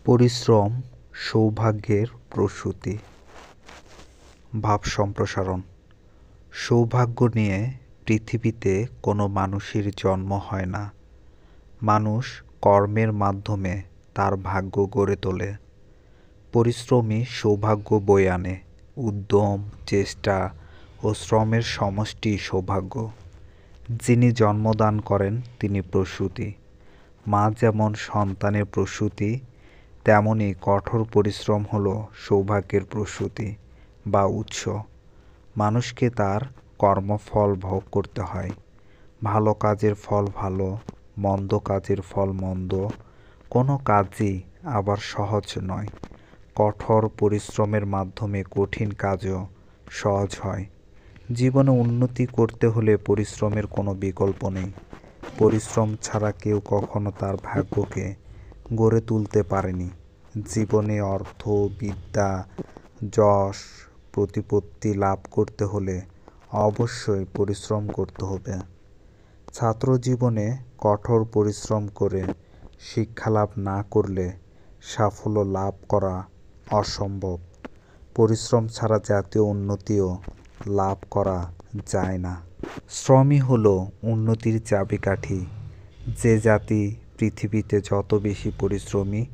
পরিশ্রম সৌভাগ্যের প্রসূতি। ভাব সম্প্রসারণ। সৌভাগ্য নিয়ে পৃথিবীতে কোনো মানুষের জন্ম হয় না। মানুষ কর্মের মাধ্যমে তার ভাগ্য গড়ে তোলে। পরিশ্রমই সৌভাগ্য বয়ে আনে। উদ্যম, চেষ্টা ও শ্রমের সমষ্টি সৌভাগ্য। যিনি জন্মদান করেন তিনি প্রসূতি। মা যেমন সন্তানের প্রসূতি, তেমনি কঠোর পরিশ্রম হলো সৌভাগ্যের প্রসূতি বা উৎস। মানুষকে তার কর্মফল ভোগ করতে হয়। ভালো কাজের ফল ভালো, মন্দ কাজের ফল মন্দ। কোনো কাজই আবার সহজ নয়। কঠোর পরিশ্রমের মাধ্যমে কঠিন কাজও সহজ হয়। জীবনে উন্নতি করতে হলে পরিশ্রমের কোনো বিকল্প নেই। পরিশ্রম ছাড়া কেউ কখনো তার ভাগ্যকে গড়ে তুলতে পারেনি। জীবনে অর্থ, বিদ্যা, যশ, প্রতিপত্তি লাভ করতে হলে অবশ্যই পরিশ্রম করতে হবে। ছাত্র জীবনে কঠোর পরিশ্রম করে শিক্ষা লাভ না করলে সাফল্য লাভ করা অসম্ভব। পরিশ্রম ছাড়া জাতীয় উন্নতিও লাভ করা যায় না। শ্রমই হলো উন্নতির চাবিকাঠি। যে জাতি পৃথিবীতে যত বেশি পরিশ্রমী,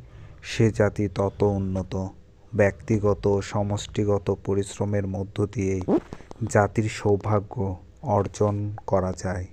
সে জাতি তত উন্নত। ব্যক্তিগত ও সমষ্টিগত পরিশ্রমের মধ্য দিয়েই জাতির সৌভাগ্য অর্জন করা যায়।